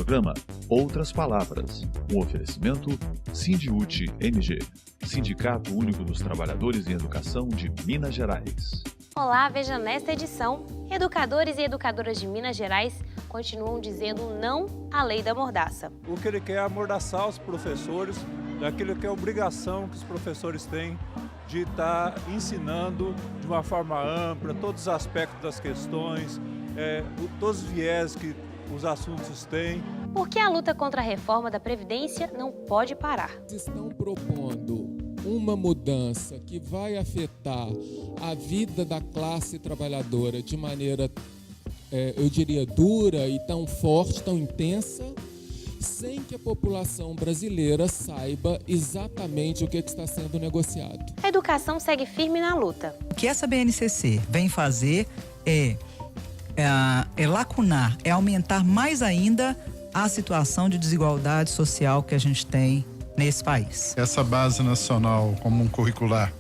programa Outras Palavras, um oferecimento Sindiúti MG, Sindicato Único dos Trabalhadores em Educação de Minas Gerais. Olá, veja nesta edição, educadores e educadoras de Minas Gerais continuam dizendo não à lei da mordaça. O que ele quer é amordaçar os professores daquilo que é obrigação que os professores têm de estar ensinando de uma forma ampla todos os aspectos das questões, todos os viés que os assuntos têm. Por que a luta contra a reforma da Previdência não pode parar? Estão propondo uma mudança que vai afetar a vida da classe trabalhadora de maneira, eu diria, dura e tão forte, tão intensa, sem que a população brasileira saiba exatamente o que está sendo negociado. A educação segue firme na luta. O que essa BNCC vem fazer é lacunar, é aumentar mais ainda a situação de desigualdade social que a gente tem nesse país. Essa base nacional comum curricular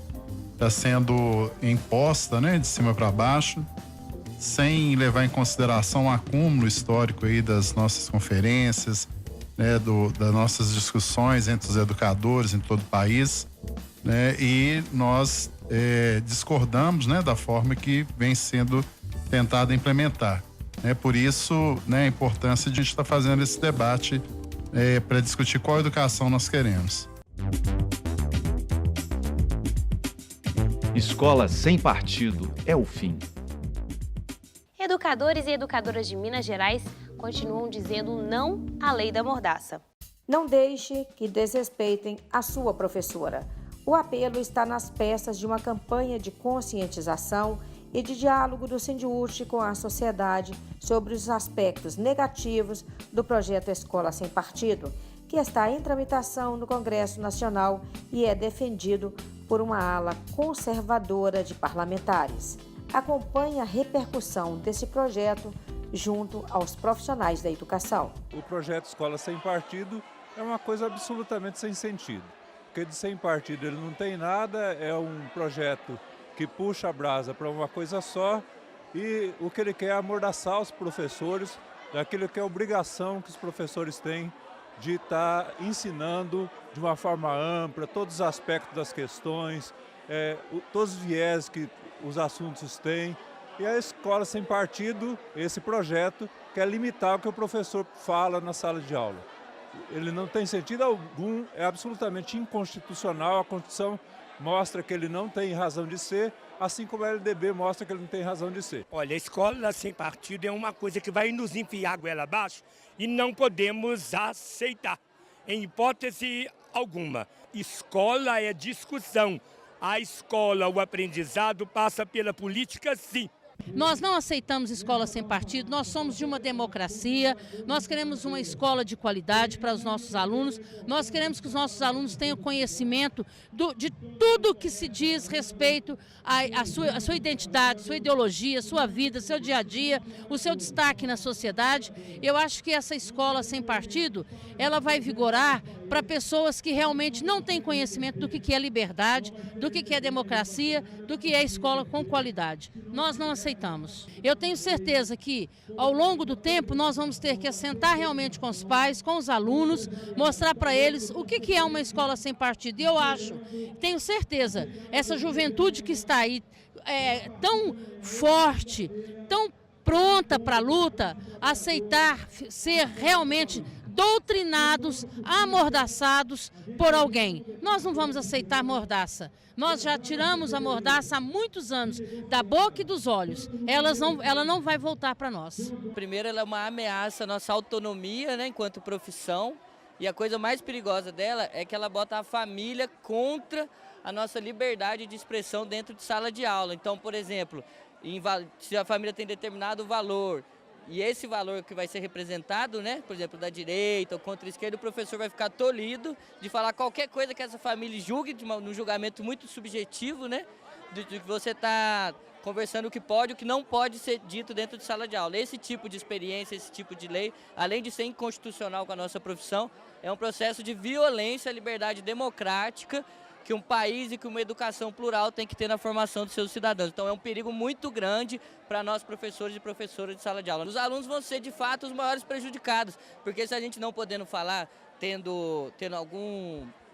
está sendo imposta, de cima para baixo, sem levar em consideração o acúmulo histórico aí das nossas conferências, das nossas discussões entre os educadores em todo o país, e nós discordamos, da forma que vem sendo tentada implementar. Por isso, a importância de a gente estar fazendo esse debate para discutir qual educação nós queremos. Escola sem partido é o fim. Educadores e educadoras de Minas Gerais continuam dizendo não à lei da mordaça. Não deixe que desrespeitem a sua professora. O apelo está nas peças de uma campanha de conscientização e de diálogo do Sindiúti com a sociedade sobre os aspectos negativos do projeto Escola Sem Partido, que está em tramitação no Congresso Nacional e é defendido por uma ala conservadora de parlamentares. Acompanhe a repercussão desse projeto junto aos profissionais da educação. O projeto Escola Sem Partido é uma coisa absolutamente sem sentido, porque de sem partido ele não tem nada, é um projeto que puxa a brasa para uma coisa só e o que ele quer é amordaçar os professores daquilo que é obrigação que os professores têm de estar ensinando de uma forma ampla todos os aspectos das questões, todos os viés que os assuntos têm. E a Escola Sem Partido, esse projeto, quer limitar o que o professor fala na sala de aula. Ele não tem sentido algum, é absolutamente inconstitucional, a Constituição mostra que ele não tem razão de ser, assim como a LDB mostra que ele não tem razão de ser. Olha, a Escola Sem Partido é uma coisa que vai nos enfiar a goela abaixo e não podemos aceitar, em hipótese alguma. Escola é discussão. A escola, o aprendizado passa pela política, sim. Nós não aceitamos escola sem partido, nós somos de uma democracia, nós queremos uma escola de qualidade para os nossos alunos, nós queremos que os nossos alunos tenham conhecimento de tudo que se diz respeito à sua identidade, sua ideologia, sua vida, seu dia a dia, o seu destaque na sociedade. Eu acho que essa escola sem partido, ela vai vigorar para pessoas que realmente não têm conhecimento do que é liberdade, do que é democracia, do que é escola com qualidade. Nós não aceitamos. Eu tenho certeza que, ao longo do tempo, nós vamos ter que assentar realmente com os pais, com os alunos, mostrar para eles o que é uma escola sem partido. E eu acho, tenho certeza, essa juventude que está aí tão forte, tão pronta para a luta, aceitar ser realmente doutrinados, amordaçados por alguém. Nós não vamos aceitar mordaça. Nós já tiramos a mordaça há muitos anos da boca e dos olhos. Ela não vai voltar para nós. Primeiro, ela é uma ameaça à nossa autonomia, enquanto profissão. E a coisa mais perigosa dela é que ela bota a família contra a nossa liberdade de expressão dentro de sala de aula. Então, por exemplo, se a família tem determinado valor, e esse valor que vai ser representado, por exemplo, da direita ou contra a esquerda, o professor vai ficar tolhido de falar qualquer coisa que essa família julgue, num julgamento muito subjetivo, de que você está conversando o que pode e o que não pode ser dito dentro de sala de aula. Esse tipo de experiência, esse tipo de lei, além de ser inconstitucional com a nossa profissão, é um processo de violência à liberdade democrática que um país e que uma educação plural tem que ter na formação dos seus cidadãos. Então é um perigo muito grande para nós professores e professoras de sala de aula. Os alunos vão ser de fato os maiores prejudicados, porque se a gente não podendo falar, tendo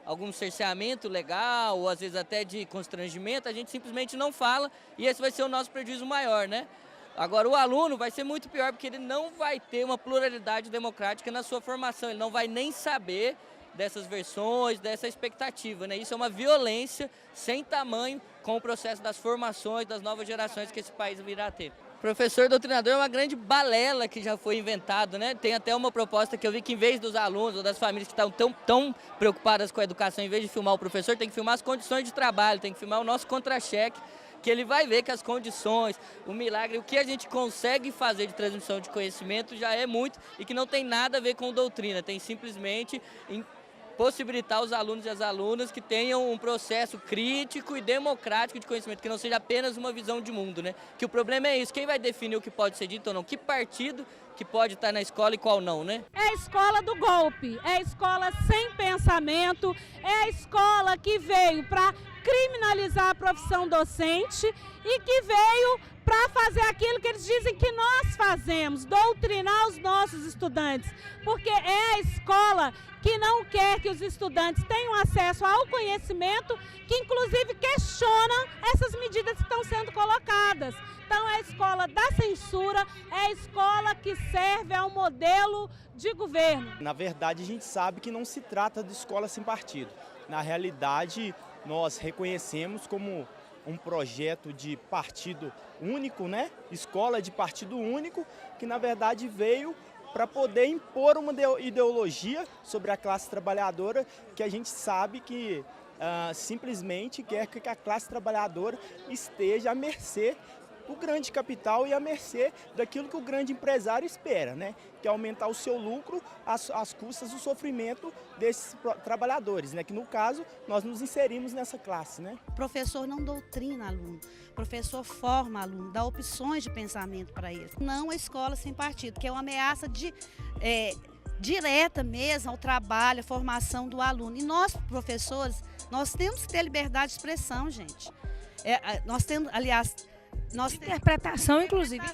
algum cerceamento legal ou às vezes até de constrangimento, a gente simplesmente não fala e esse vai ser o nosso prejuízo maior, né? Agora o aluno vai ser muito pior porque ele não vai ter uma pluralidade democrática na sua formação, ele não vai nem saber dessas versões, dessa expectativa, né? Isso é uma violência sem tamanho com o processo das formações das novas gerações que esse país virá a ter. Professor doutrinador é uma grande balela que já foi inventado, né? Tem até uma proposta que eu vi que em vez dos alunos ou das famílias que estão tão preocupadas com a educação, em vez de filmar o professor, tem que filmar as condições de trabalho, tem que filmar o nosso contra-cheque, que ele vai ver que as condições, o milagre, o que a gente consegue fazer de transmissão de conhecimento já é muito e que não tem nada a ver com doutrina, tem simplesmente possibilitar os alunos e as alunas que tenham um processo crítico e democrático de conhecimento, que não seja apenas uma visão de mundo, né? Que o problema é isso, quem vai definir o que pode ser dito ou não? Que partido que pode estar na escola e qual não, né? É a escola do golpe, é a escola sem pensamento, é a escola que veio para criminalizar a profissão docente e que veio para fazer aquilo que eles dizem que nós fazemos, doutrinar os nossos estudantes, porque é a escola que não quer que os estudantes tenham acesso ao conhecimento, que inclusive questiona essas medidas que estão sendo colocadas. Então é a escola da censura, é a escola que serve ao modelo de governo. Na verdade, a gente sabe que não se trata de escola sem partido. Na realidade, nós reconhecemos como um projeto de partido único, né? Escola de partido único, que na verdade veio para poder impor uma ideologia sobre a classe trabalhadora que a gente sabe que simplesmente quer que a classe trabalhadora esteja à mercê do grande capital e à mercê daquilo que o grande empresário espera, né? Que é aumentar o seu lucro às custas do sofrimento desses trabalhadores, né? Que no caso nós nos inserimos nessa classe, né? O professor não doutrina aluno, o professor forma aluno, dá opções de pensamento para ele. Não a escola sem partido, que é uma ameaça direta mesmo ao trabalho, à formação do aluno. E nós, professores, nós temos que ter liberdade de expressão, gente. Nós temos, aliás, interpretação, inclusive.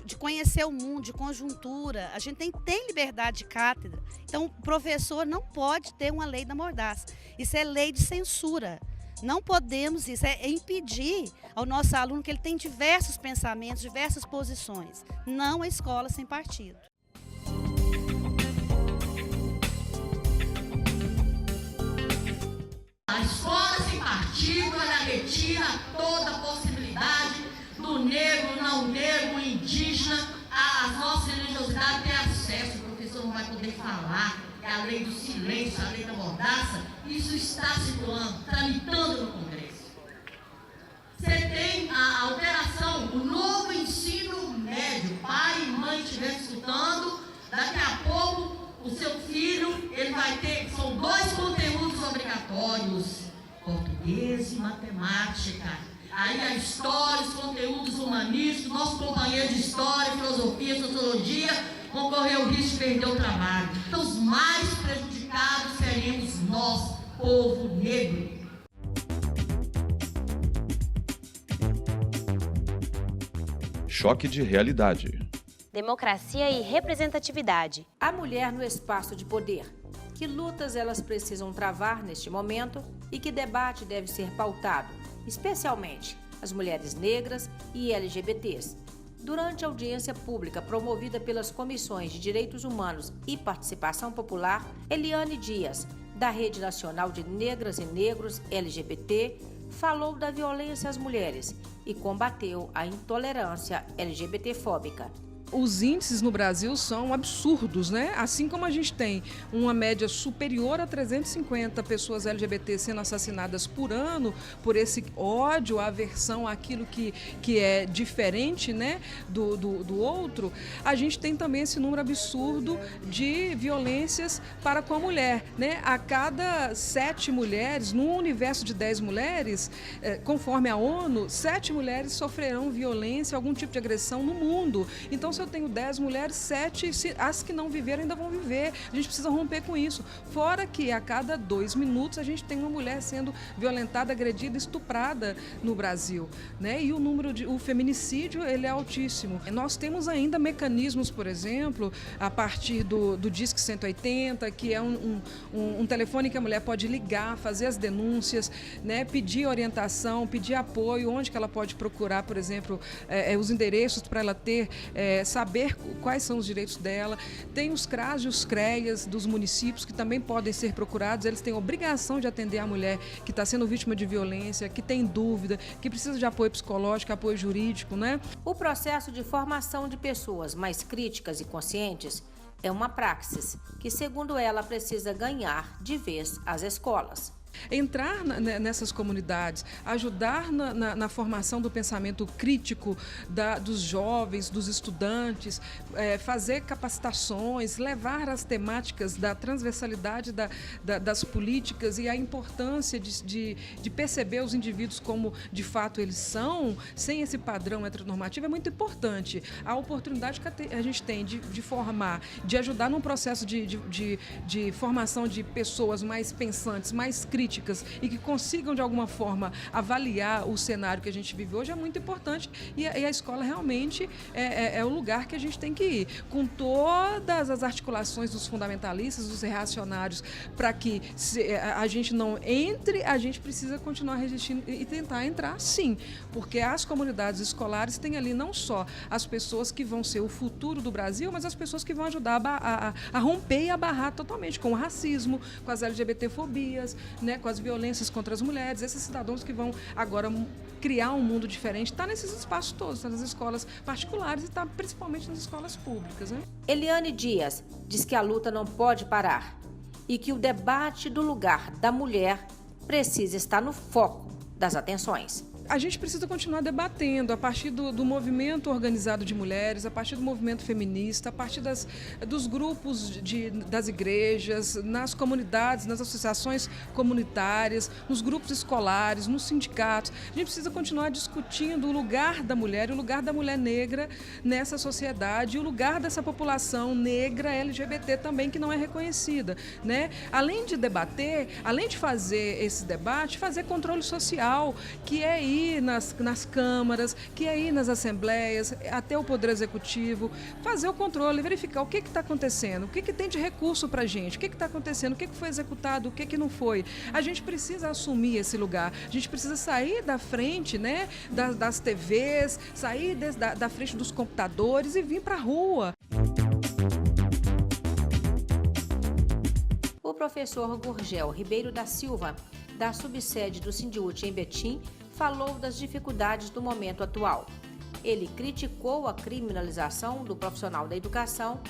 De conhecer o mundo, de conjuntura. A gente tem liberdade de cátedra. Então, o professor não pode ter uma lei da mordaça. Isso é lei de censura. Não podemos isso, é impedir ao nosso aluno que ele tem diversos pensamentos, diversas posições. Não a escola sem partido. A escola sem partido, ela retira toda a possibilidade do negro, não negro, indígena, as nossas religiosidades ter acesso. O professor não vai poder falar, é a lei do silêncio, a lei da mordaça. Isso está circulando, tramitando no Congresso. Você tem a alteração, o novo ensino médio. Pai e mãe estiverem escutando, daqui a pouco o seu filho, ele vai ter, são 2 conteúdos obrigatórios, português e matemática. Aí a história, os conteúdos humanísticos, nosso companheiro de história, filosofia, sociologia, vão correr o risco de perder o trabalho. Então os mais prejudicados seremos nós, povo negro. Choque de realidade. Democracia e representatividade. A mulher no espaço de poder. Que lutas elas precisam travar neste momento e que debate deve ser pautado, especialmente as mulheres negras e LGBTs. Durante a audiência pública promovida pelas Comissões de Direitos Humanos e Participação Popular, Eliane Dias, da Rede Nacional de Negras e Negros LGBT, falou da violência às mulheres e combateu a intolerância LGBTfóbica. Os índices no Brasil são absurdos, né? Assim como a gente tem uma média superior a 350 pessoas LGBT sendo assassinadas por ano por esse ódio, aversão àquilo que é diferente, né, do outro, a gente tem também esse número absurdo de violências para com a mulher, né? A cada 7 mulheres, num universo de 10 mulheres, conforme a ONU, 7 mulheres sofrerão violência, algum tipo de agressão no mundo. Então se eu tenho 10 mulheres, 7, as que não viveram ainda vão viver. A gente precisa romper com isso. Fora que a cada 2 minutos a gente tem uma mulher sendo violentada, agredida, estuprada no Brasil, né? E o feminicídio, ele é altíssimo. Nós temos ainda mecanismos, por exemplo, a partir do Disque 180, que é um telefone que a mulher pode ligar, fazer as denúncias, né? Pedir orientação, pedir apoio, onde que ela pode procurar, por exemplo, os endereços para ela saber quais são os direitos dela. Tem os CRAS e os CREAs dos municípios que também podem ser procurados. Eles têm a obrigação de atender a mulher que está sendo vítima de violência, que tem dúvida, que precisa de apoio psicológico, apoio jurídico, né? O processo de formação de pessoas mais críticas e conscientes é uma praxis que, segundo ela, precisa ganhar de vez as escolas. Entrar nessas comunidades, ajudar na formação do pensamento crítico dos jovens, dos estudantes, fazer capacitações, levar as temáticas da transversalidade das políticas e a importância de perceber os indivíduos como de fato eles são, sem esse padrão heteronormativo, é muito importante. A oportunidade que a gente tem de formar, de ajudar num processo de formação de pessoas mais pensantes, mais críticas, e que consigam, de alguma forma, avaliar o cenário que a gente vive hoje é muito importante. E a escola realmente é o lugar que a gente tem que ir, com todas as articulações dos fundamentalistas, dos reacionários, para que a gente não entre, a gente precisa continuar resistindo e tentar entrar, sim, porque as comunidades escolares têm ali não só as pessoas que vão ser o futuro do Brasil, mas as pessoas que vão ajudar a romper e a barrar totalmente com o racismo, com as LGBT-fobias, né, com as violências contra as mulheres. Esses cidadãos que vão agora criar um mundo diferente, está nesses espaços todos, está nas escolas particulares e está principalmente nas escolas públicas, né? Eliane Dias diz que a luta não pode parar e que o debate do lugar da mulher precisa estar no foco das atenções. A gente precisa continuar debatendo a partir do movimento organizado de mulheres, a partir do movimento feminista, a partir dos grupos das igrejas, nas comunidades, nas associações comunitárias, nos grupos escolares, nos sindicatos. A gente precisa continuar discutindo o lugar da mulher, o lugar da mulher negra nessa sociedade, e o lugar dessa população negra LGBT também que não é reconhecida, né? Além de debater, além de fazer esse debate, fazer controle social, que é ir nas câmaras, que é ir nas assembleias, até o Poder Executivo, fazer o controle, verificar o que está acontecendo, o que tem de recurso para a gente, o que está acontecendo, o que foi executado, o que não foi. A gente precisa assumir esse lugar, a gente precisa sair da frente, né, das TVs, sair da frente dos computadores e vir para a rua. O professor Gurgel Ribeiro da Silva, da subsede do Sindiúti em Betim, falou das dificuldades do momento atual. Ele criticou a criminalização do profissional da educação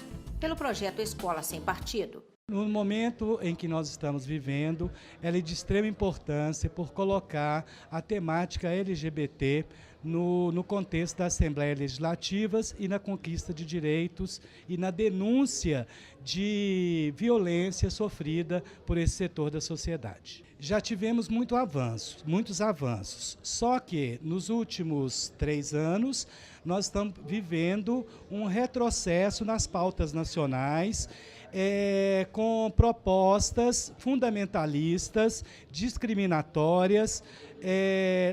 pelo projeto Escola Sem Partido. No momento em que nós estamos vivendo, ela é de extrema importância por colocar a temática LGBT no contexto das Assembleias Legislativas e na conquista de direitos e na denúncia de violência sofrida por esse setor da sociedade. Já tivemos muitos avanços, só que nos últimos 3 anos nós estamos vivendo um retrocesso nas pautas nacionais, com propostas fundamentalistas, discriminatórias,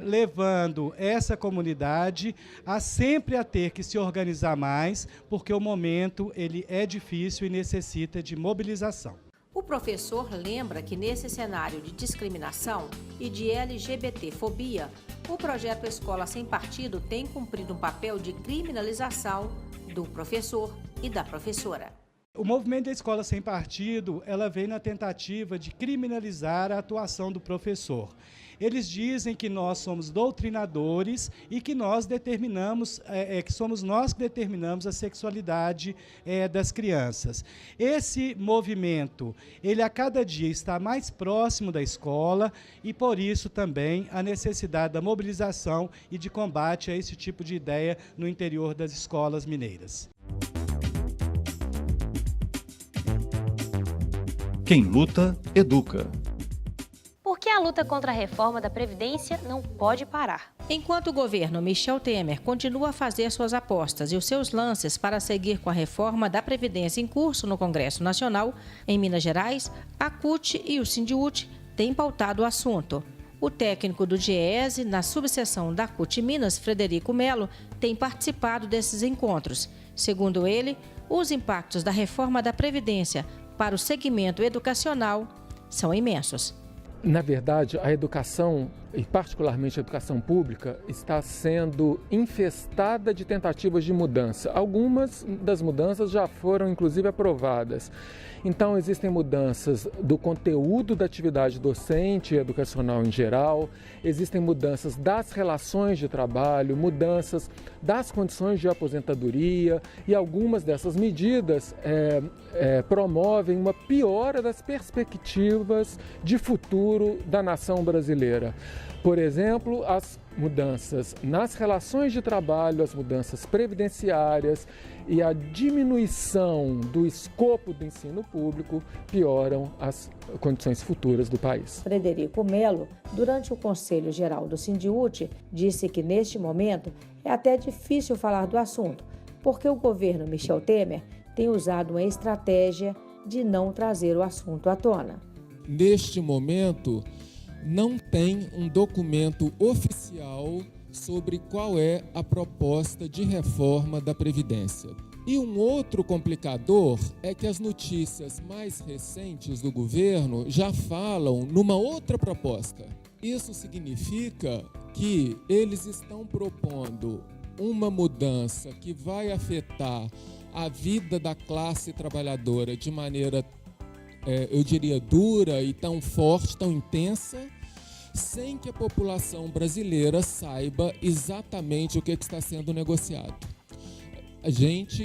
levando essa comunidade a sempre ter que se organizar mais, porque o momento ele é difícil e necessita de mobilização. O professor lembra que nesse cenário de discriminação e de LGBTfobia, o projeto Escola Sem Partido tem cumprido um papel de criminalização do professor e da professora. O movimento da Escola Sem Partido, ela vem na tentativa de criminalizar a atuação do professor. Eles dizem que nós somos doutrinadores e que nós determinamos, que somos nós que determinamos a sexualidade das crianças. Esse movimento, ele a cada dia está mais próximo da escola e por isso também a necessidade da mobilização e de combate a esse tipo de ideia no interior das escolas mineiras. Quem luta, educa. Porque a luta contra a reforma da Previdência não pode parar. Enquanto o governo Michel Temer continua a fazer suas apostas e os seus lances para seguir com a reforma da Previdência em curso no Congresso Nacional, em Minas Gerais, a CUT e o Sindiúti têm pautado o assunto. O técnico do DIEESE, na subseção da CUT Minas, Frederico Melo, tem participado desses encontros. Segundo ele, os impactos da reforma da Previdência para o segmento educacional são imensos. Na verdade, a educação, e particularmente a educação pública, está sendo infestada de tentativas de mudança. Algumas das mudanças já foram, inclusive, aprovadas. Então, existem mudanças do conteúdo da atividade docente e educacional em geral, existem mudanças das relações de trabalho, mudanças das condições de aposentadoria, e algumas dessas medidas promovem uma piora das perspectivas de futuro da nação brasileira. Por exemplo, as mudanças nas relações de trabalho, as mudanças previdenciárias e a diminuição do escopo do ensino público pioram as condições futuras do país. Frederico Melo, durante o Conselho Geral do Sindiúti, disse que neste momento é até difícil falar do assunto, porque o governo Michel Temer tem usado uma estratégia de não trazer o assunto à tona. Neste momento, não tem um documento oficial sobre qual é a proposta de reforma da Previdência. E um outro complicador é que as notícias mais recentes do governo já falam numa outra proposta. Isso significa que eles estão propondo uma mudança que vai afetar a vida da classe trabalhadora de maneira eu diria, dura e tão forte, tão intensa, sem que a população brasileira saiba exatamente o que está sendo negociado.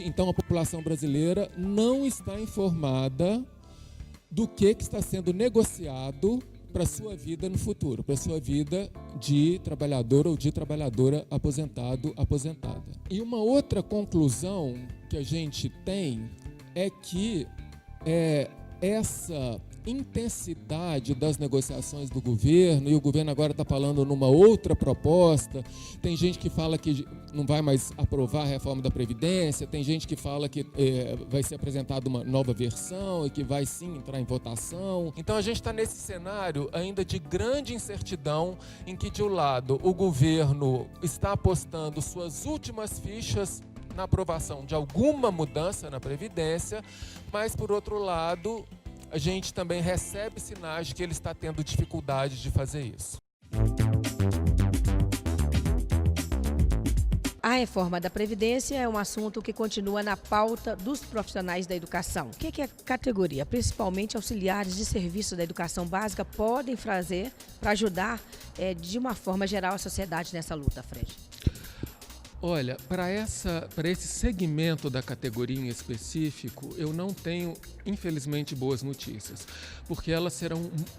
Então a população brasileira não está informada do que está sendo negociado para a sua vida no futuro, para a sua vida de trabalhador ou de trabalhadora aposentado, aposentada. E uma outra conclusão que a gente tem é que essa intensidade das negociações do governo, e o governo agora está falando numa outra proposta, tem gente que fala que não vai mais aprovar a reforma da Previdência, tem gente que fala que vai ser apresentada uma nova versão e que vai sim entrar em votação. Então a gente está nesse cenário ainda de grande incertidão, em que de um lado o governo está apostando suas últimas fichas na aprovação de alguma mudança na Previdência, mas, por outro lado, a gente também recebe sinais de que ele está tendo dificuldade de fazer isso. A reforma da Previdência é um assunto que continua na pauta dos profissionais da educação. O que a categoria, principalmente auxiliares de serviço da educação básica, podem fazer para ajudar, de uma forma geral, a sociedade nessa luta, Fred? Olha, para esse segmento da categoria em específico, eu não tenho, infelizmente, boas notícias, porque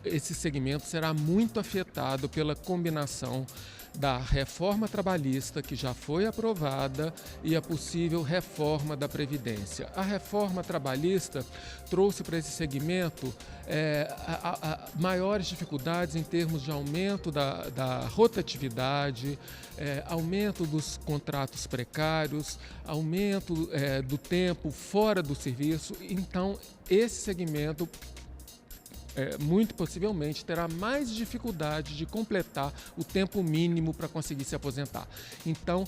esse segmento será muito afetado pela combinação da reforma trabalhista, que já foi aprovada, e a possível reforma da Previdência. A reforma trabalhista trouxe para esse segmento maiores dificuldades em termos de aumento da rotatividade, aumento dos contratos precários, aumento do tempo fora do serviço. Então, esse segmento muito possivelmente terá mais dificuldade de completar o tempo mínimo para conseguir se aposentar. Então,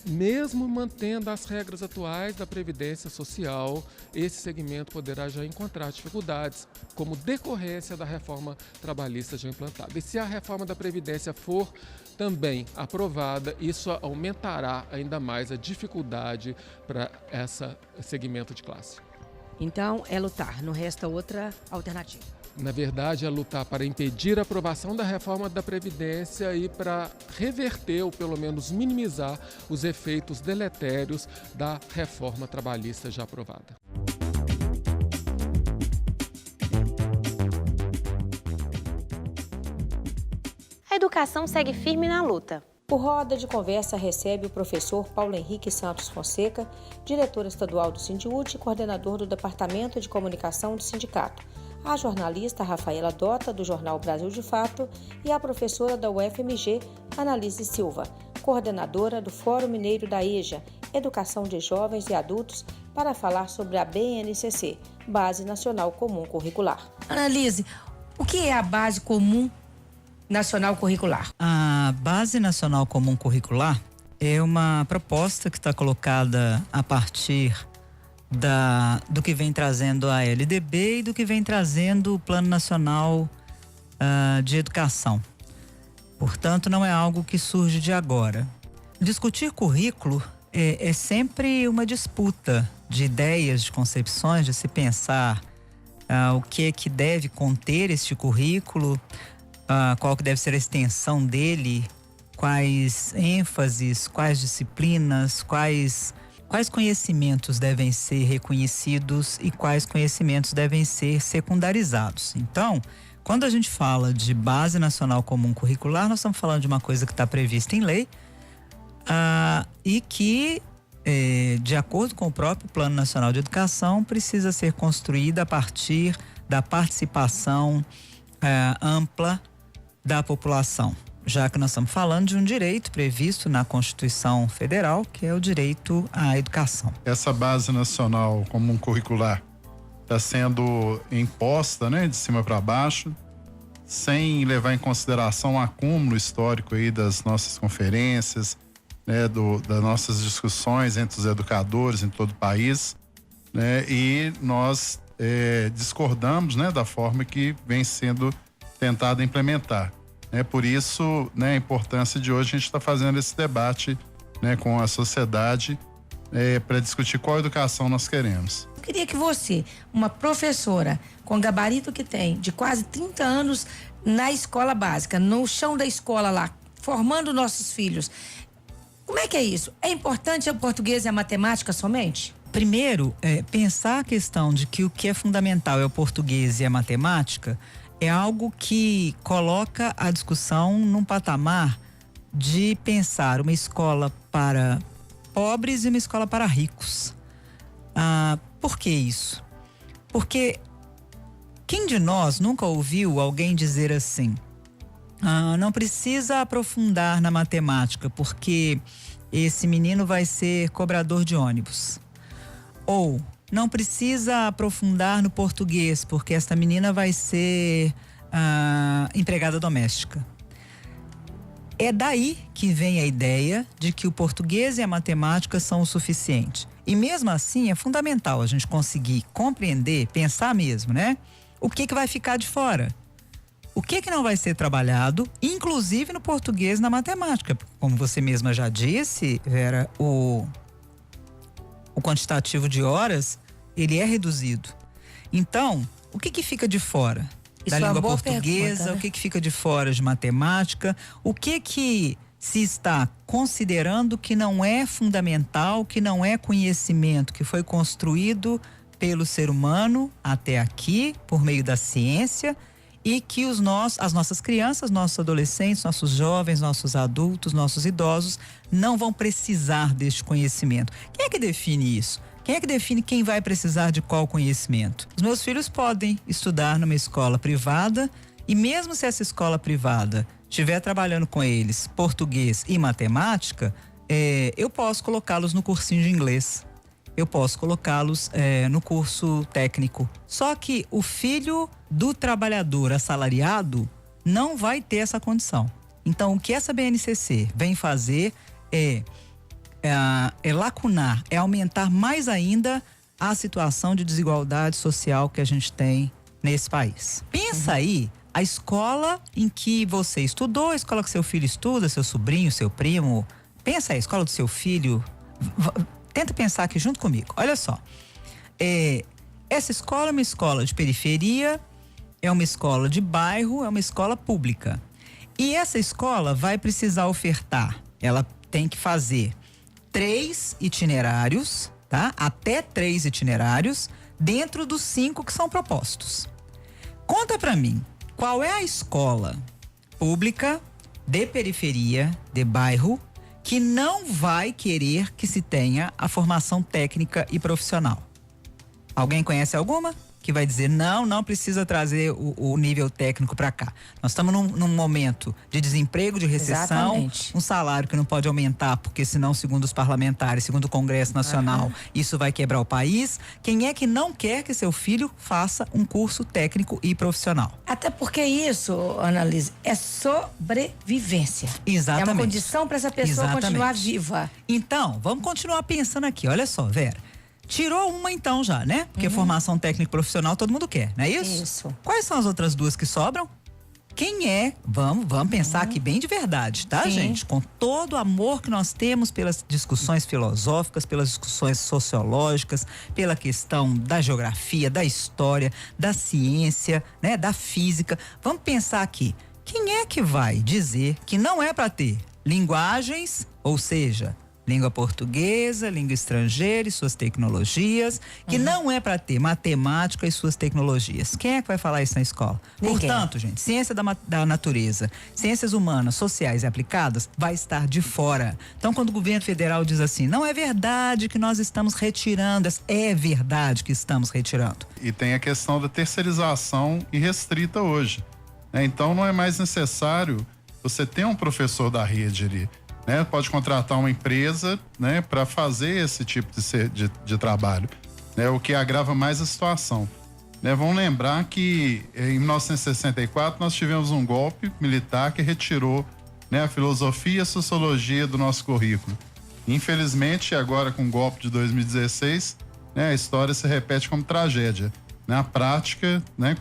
mesmo mantendo as regras atuais da Previdência Social, esse segmento poderá já encontrar dificuldades como decorrência da reforma trabalhista já implantada. E se a reforma da Previdência for também aprovada, isso aumentará ainda mais a dificuldade para esse segmento de classe. Então, é lutar, não resta outra alternativa. Na verdade, é lutar para impedir a aprovação da reforma da Previdência e para reverter, ou pelo menos minimizar, os efeitos deletérios da reforma trabalhista já aprovada. A educação segue firme na luta. O Roda de Conversa recebe o professor Paulo Henrique Santos Fonseca, diretor estadual do Sindiúti e coordenador do Departamento de Comunicação do sindicato. a jornalista Rafaela Dota, do jornal Brasil de Fato, e a professora da UFMG, Analise Silva, coordenadora do Fórum Mineiro da EJA, Educação de Jovens e Adultos, para falar sobre a BNCC, Base Nacional Comum Curricular. Analise, o que é a Base Comum Nacional Curricular? A Base Nacional Comum Curricular é uma proposta que está colocada a partir do que vem trazendo a LDB e do que vem trazendo o Plano Nacional de Educação. Portanto, não é algo que surge de agora. Discutir currículo é sempre uma disputa de ideias, de concepções, de se pensar o que é que deve conter este currículo, qual que deve ser a extensão dele, quais ênfases, quais disciplinas, quais conhecimentos devem ser reconhecidos e quais conhecimentos devem ser secundarizados. Então, quando a gente fala de Base Nacional Comum Curricular, nós estamos falando de uma coisa que está prevista em lei e que, de acordo com o próprio Plano Nacional de Educação, precisa ser construída a partir da participação ampla da população, já que nós estamos falando de um direito previsto na Constituição Federal, que é o direito à educação. Essa Base Nacional Comum Curricular está sendo imposta, né, de cima para baixo, sem levar em consideração o acúmulo histórico aí das nossas conferências, né, das nossas discussões entre os educadores em todo o país, né, e nós discordamos, né, da forma que vem sendo tentado implementar. Por isso, né, a importância de hoje a gente está fazendo esse debate, né, com a sociedade para discutir qual educação nós queremos. Eu queria que você, uma professora com o gabarito que tem, de quase 30 anos na escola básica, no chão da escola lá, formando nossos filhos, como é que é isso? É importante o português e a matemática somente? Primeiro, pensar a questão de que o que é fundamental é o português e a matemática é algo que coloca a discussão num patamar de pensar uma escola para pobres e uma escola para ricos. Por que isso? Porque quem de nós nunca ouviu alguém dizer assim: não precisa aprofundar na matemática porque esse menino vai ser cobrador de ônibus. Ou não precisa aprofundar no português, porque esta menina vai ser empregada doméstica. É daí que vem a ideia de que o português e a matemática são o suficiente. E mesmo assim é fundamental a gente conseguir compreender, pensar mesmo, né? O que vai ficar de fora? O que não vai ser trabalhado, inclusive no português e na matemática? Como você mesma já disse, Vera, o quantitativo de horas, ele é reduzido. Então, o que fica de fora da língua portuguesa? Pergunta, né? O que fica de fora de matemática? O que se está considerando que não é fundamental, que não é conhecimento que foi construído pelo ser humano até aqui, por meio da ciência, e que as nossas crianças, nossos adolescentes, nossos jovens, nossos adultos, nossos idosos não vão precisar deste conhecimento. Quem é que define isso? Quem é que define quem vai precisar de qual conhecimento? Os meus filhos podem estudar numa escola privada e mesmo se essa escola privada estiver trabalhando com eles português e matemática, eu posso colocá-los no cursinho de inglês. Eu posso colocá-los no curso técnico. Só que o filho do trabalhador assalariado não vai ter essa condição. Então, o que essa BNCC vem fazer é lacunar, é aumentar mais ainda a situação de desigualdade social que a gente tem nesse país. Pensa aí a escola em que você estudou, a escola que seu filho estuda, seu sobrinho, seu primo. Pensa aí, a escola do seu filho. Tenta pensar aqui junto comigo. Olha só. Essa escola é uma escola de periferia, é uma escola de bairro, é uma escola pública. E essa escola vai precisar ofertar, ela tem que fazer 3 itinerários, tá? Até 3 itinerários dentro dos 5 que são propostos. Conta pra mim, qual é a escola pública de periferia, de bairro, que não vai querer que se tenha a formação técnica e profissional? Alguém conhece alguma? que vai dizer não precisa trazer o nível técnico para cá. Nós estamos num momento de desemprego, de recessão, Exatamente. um salário que não pode aumentar, porque senão, segundo os parlamentares, segundo o Congresso Nacional, isso vai quebrar o país. Quem é que não quer que seu filho faça um curso técnico e profissional? Até porque isso, Annalise, é sobrevivência. Exatamente. É uma condição para essa pessoa continuar viva. Então, vamos continuar pensando aqui. Olha só, Vera. Tirou uma então já, né? Porque formação técnico profissional todo mundo quer, não é isso? Isso. Quais são as outras duas que sobram? Quem é? Vamos pensar aqui bem de verdade, tá, Sim. gente? Com todo o amor que nós temos pelas discussões filosóficas, pelas discussões sociológicas, pela questão da geografia, da história, da ciência, né? Da física. Vamos pensar aqui. Quem é que vai dizer que não é para ter linguagens, ou seja, língua portuguesa, língua estrangeira e suas tecnologias, que não é para ter matemática e suas tecnologias? Quem é que vai falar isso na escola? Ninguém. Portanto, gente, ciência da natureza, ciências humanas, sociais e aplicadas vai estar de fora. Então, quando o governo federal diz assim, não é verdade que nós estamos retirando, é verdade que estamos retirando. E tem a questão da terceirização irrestrita hoje, né? Então não é mais necessário você ter um professor da rede ali, né? Pode contratar uma empresa, né, para fazer esse tipo de trabalho, né? O que agrava mais a situação, né? Vamos lembrar que em 1964 nós tivemos um golpe militar que retirou, né, a filosofia e a sociologia do nosso currículo. Infelizmente, agora com o golpe de 2016, né, a história se repete como tragédia. Na prática, né,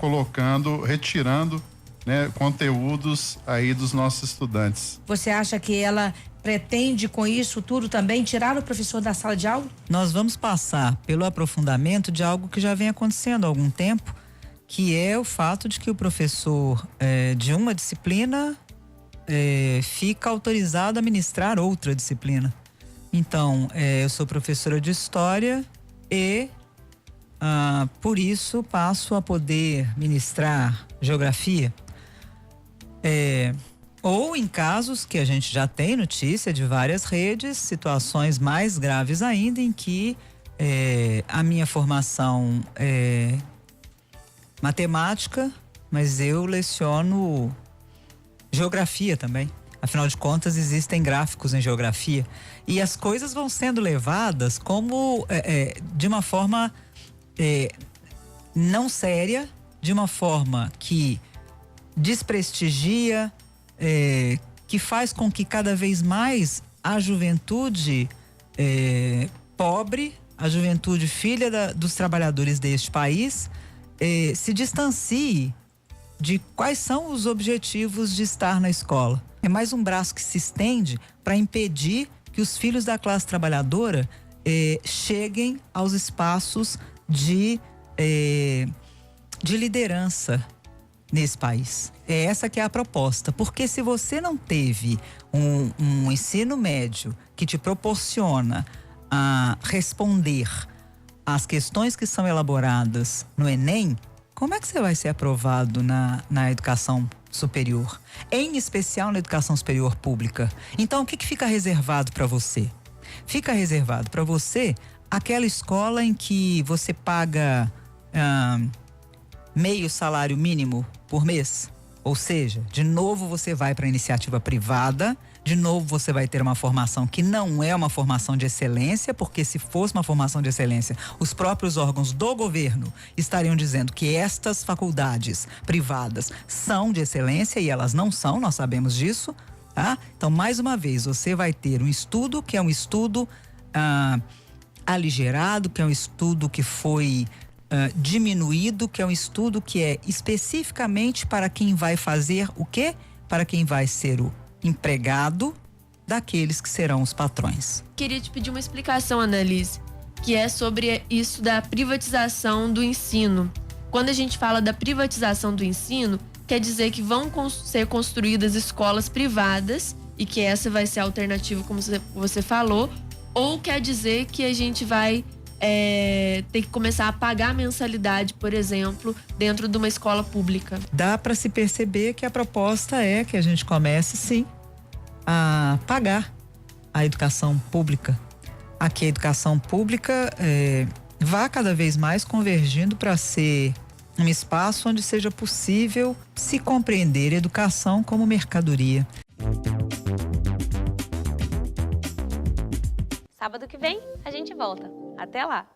retirando, né, conteúdos aí dos nossos estudantes. Você acha que ela pretende com isso tudo também tirar o professor da sala de aula? Nós vamos passar pelo aprofundamento de algo que já vem acontecendo há algum tempo, que é o fato de que o professor de uma disciplina fica autorizado a ministrar outra disciplina. Então, eu sou professora de História e por isso passo a poder ministrar Geografia. Ou em casos que a gente já tem notícia de várias redes, situações mais graves ainda, em que a minha formação é matemática, mas eu leciono geografia também. Afinal de contas, existem gráficos em geografia. E as coisas vão sendo levadas como de uma forma não séria, de uma forma que desprestigia, que faz com que cada vez mais a juventude pobre, a juventude filha dos trabalhadores deste país, se distancie de quais são os objetivos de estar na escola. É mais um braço que se estende para impedir que os filhos da classe trabalhadora cheguem aos espaços de liderança nesse país. É essa que é a proposta, porque se você não teve um ensino médio que te proporciona a responder às questões que são elaboradas no Enem, como é que você vai ser aprovado na educação superior? Em especial na educação superior pública. Então, o que fica reservado para você? Fica reservado para você aquela escola em que você paga meio salário mínimo por mês. Ou seja, de novo você vai para a iniciativa privada, de novo você vai ter uma formação que não é uma formação de excelência, porque se fosse uma formação de excelência, os próprios órgãos do governo estariam dizendo que estas faculdades privadas são de excelência e elas não são, nós sabemos disso, tá? Então, mais uma vez, você vai ter um estudo que é um estudo aligerado, que é um estudo que foi diminuído, que é um estudo que é especificamente para quem vai fazer o quê? Para quem vai ser o empregado daqueles que serão os patrões. Queria te pedir uma explicação, Annalise, que é sobre isso da privatização do ensino. Quando a gente fala da privatização do ensino, quer dizer que vão ser construídas escolas privadas e que essa vai ser a alternativa, como você falou, ou quer dizer que a gente vai ter que começar a pagar mensalidade, por exemplo, dentro de uma escola pública? Dá para se perceber que a proposta é que a gente comece, sim, a pagar a educação pública. Aqui a educação pública vá cada vez mais convergindo para ser um espaço onde seja possível se compreender a educação como mercadoria. Sábado que vem a gente volta. Até lá!